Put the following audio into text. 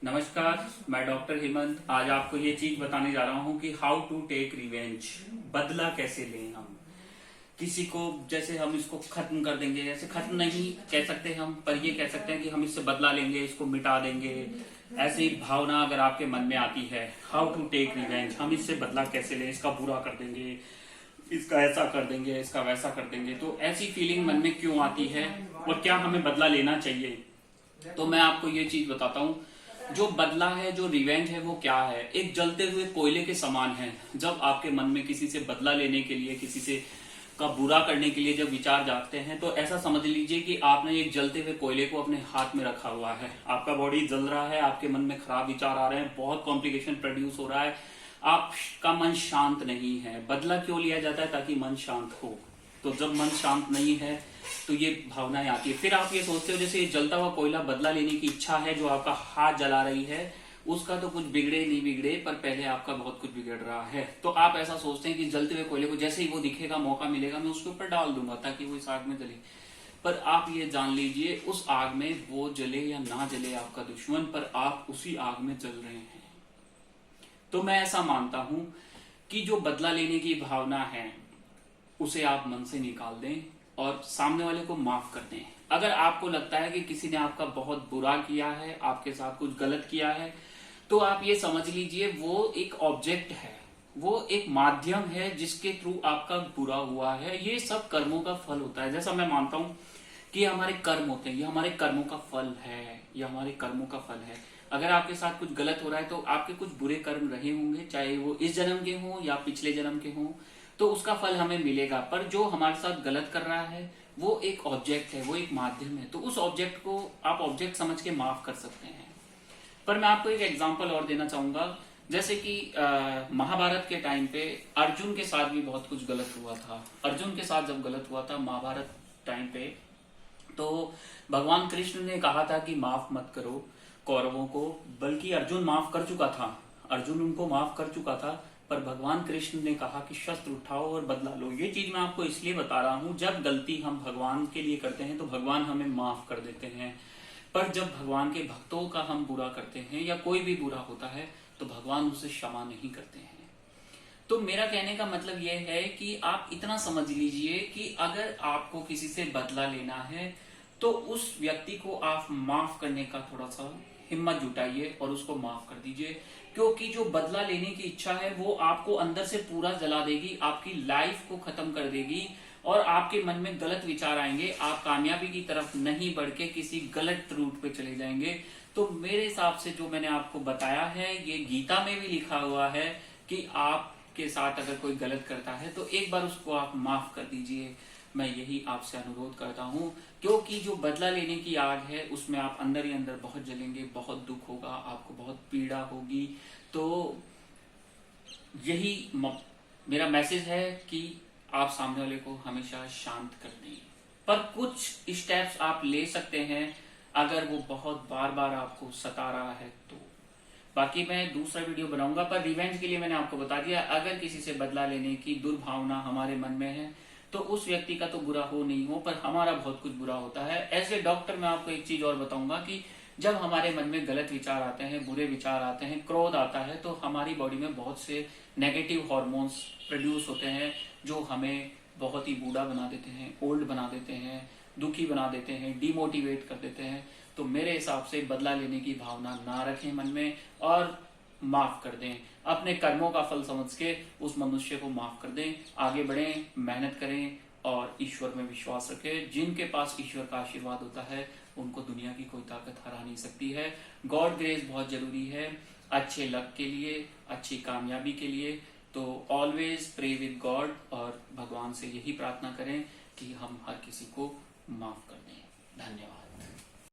नमस्कार, मैं डॉक्टर हेमंत। आज आपको ये चीज बताने जा रहा हूँ कि हाउ टू टेक रिवेंज। बदला कैसे लें हम किसी को। जैसे हम इसको खत्म कर देंगे, ऐसे खत्म नहीं कह सकते हम, पर ये कह सकते हैं कि हम इससे बदला लेंगे, इसको मिटा देंगे। ऐसी भावना अगर आपके मन में आती है, हाउ टू टेक रिवेंज, हम इससे बदला कैसे लें, इसका बुरा कर देंगे, इसका ऐसा कर देंगे, इसका वैसा कर देंगे, तो ऐसी फीलिंग मन में क्यों आती है और क्या हमें बदला लेना चाहिए। तो मैं आपको ये चीज बताता हूँ। जो बदला है, जो रिवेंज है, वो क्या है। एक जलते हुए कोयले के समान है। जब आपके मन में किसी से बदला लेने के लिए, किसी से का बुरा करने के लिए जब विचार जागते हैं, तो ऐसा समझ लीजिए कि आपने एक जलते हुए कोयले को अपने हाथ में रखा हुआ है। आपका बॉडी जल रहा है, आपके मन में खराब विचार आ रहे हैं, बहुत कॉम्प्लिकेशन प्रोड्यूस हो रहा है, आपका मन शांत नहीं है। बदला क्यों लिया जाता है? ताकि मन शांत हो। तो जब मन शांत नहीं है तो ये भावनाएं आती है। फिर आप ये सोचते हो जैसे ये जलता हुआ कोयला, बदला लेने की इच्छा है जो आपका हाथ जला रही है, उसका तो कुछ बिगड़े नहीं बिगड़े, पर पहले आपका बहुत कुछ बिगड़ रहा है। तो आप ऐसा सोचते हैं कि जलते हुए कोयले को जैसे ही वो दिखेगा, मौका मिलेगा, मैं उसके ऊपर डाल दूंगा ताकि वो इस आग में जले। पर आप ये जान लीजिए, उस आग में वो जले या ना जले आपका दुश्मन, पर आप उसी आग में जल रहे हैं। तो मैं ऐसा मानता हूं कि जो बदला लेने की भावना है उसे आप मन से निकाल दें और सामने वाले को माफ कर दें। अगर आपको लगता है कि किसी ने आपका बहुत बुरा किया है, आपके साथ कुछ गलत किया है, तो आप ये समझ लीजिए वो एक ऑब्जेक्ट है, वो एक माध्यम है जिसके थ्रू आपका बुरा हुआ है। ये सब कर्मों का फल होता है। जैसा मैं मानता हूं कि हमारे कर्म होते हैं, ये हमारे कर्मों का फल है, ये हमारे कर्मों का फल है। अगर आपके साथ कुछ गलत हो रहा है तो आपके कुछ बुरे कर्म रहे होंगे, चाहे वो इस जन्म के हों या पिछले जन्म के हों, तो उसका फल हमें मिलेगा। पर जो हमारे साथ गलत कर रहा है वो एक ऑब्जेक्ट है, वो एक माध्यम है, तो उस ऑब्जेक्ट को आप ऑब्जेक्ट समझ के माफ कर सकते हैं। पर मैं आपको एक एग्जांपल और देना चाहूंगा। जैसे कि महाभारत के टाइम पे अर्जुन के साथ भी बहुत कुछ गलत हुआ था। अर्जुन के साथ जब गलत हुआ था महाभारत टाइम पे, तो भगवान कृष्ण ने कहा था कि माफ मत करो कौरवों को, बल्कि अर्जुन माफ कर चुका था, अर्जुन उनको माफ कर चुका था। पर भगवान कृष्ण ने कहा कि शस्त्र उठाओ और बदला लो। ये चीज मैं आपको इसलिए बता रहा हूं, जब गलती हम भगवान के लिए करते हैं तो भगवान हमें माफ कर देते हैं, पर जब भगवान के भक्तों का हम बुरा करते हैं या कोई भी बुरा होता है तो भगवान उसे क्षमा नहीं करते हैं। तो मेरा कहने का मतलब यह है कि आप इतना समझ लीजिए कि अगर आपको किसी से बदला लेना है तो उस व्यक्ति को आप माफ करने का थोड़ा सा हिम्मत जुटाइए और उसको माफ कर दीजिए। क्योंकि जो बदला लेने की इच्छा है वो आपको अंदर से पूरा जला देगी, आपकी लाइफ को खत्म कर देगी और आपके मन में गलत विचार आएंगे। आप कामयाबी की तरफ नहीं बढ़ के किसी गलत रूट पे चले जाएंगे। तो मेरे हिसाब से जो मैंने आपको बताया है, ये गीता में भी लिखा हुआ है कि आपके साथ अगर कोई गलत करता है तो एक बार उसको आप माफ कर दीजिए। मैं यही आपसे अनुरोध करता हूं, क्योंकि जो बदला लेने की आग है उसमें आप अंदर ही अंदर बहुत जलेंगे, बहुत दुख होगा, आपको बहुत पीड़ा होगी। तो यही मेरा मैसेज है कि आप सामने वाले को हमेशा शांत कर दें। पर कुछ स्टेप्स आप ले सकते हैं अगर वो बहुत बार बार आपको सता रहा है तो। बाकी मैं दूसरा वीडियो बनाऊंगा। पर रिवेंज के लिए मैंने आपको बता दिया, अगर किसी से बदला लेने की दुर्भावना हमारे मन में है तो उस व्यक्ति का तो बुरा हो नहीं हो, पर हमारा बहुत कुछ बुरा होता है। ऐसे डॉक्टर मैं आपको एक चीज और बताऊंगा कि जब हमारे मन में गलत विचार आते हैं, बुरे विचार आते हैं, क्रोध आता है, तो हमारी बॉडी में बहुत से नेगेटिव हॉर्मोन्स प्रोड्यूस होते हैं जो हमें बहुत ही बूढ़ा बना देते हैं, ओल्ड बना देते हैं, दुखी बना देते हैं, डिमोटिवेट कर देते हैं। तो मेरे हिसाब से बदला लेने की भावना ना रखें मन में और माफ कर दें। अपने कर्मों का फल समझ के उस मनुष्य को माफ कर दें, आगे बढ़ें, मेहनत करें और ईश्वर में विश्वास रखें। जिनके पास ईश्वर का आशीर्वाद होता है उनको दुनिया की कोई ताकत हरा नहीं सकती है। गॉड ग्रेस बहुत जरूरी है अच्छे लक के लिए, अच्छी कामयाबी के लिए। तो ऑलवेज प्रे विद गॉड और भगवान से यही प्रार्थना करें कि हम हर किसी को माफ कर दें। धन्यवाद।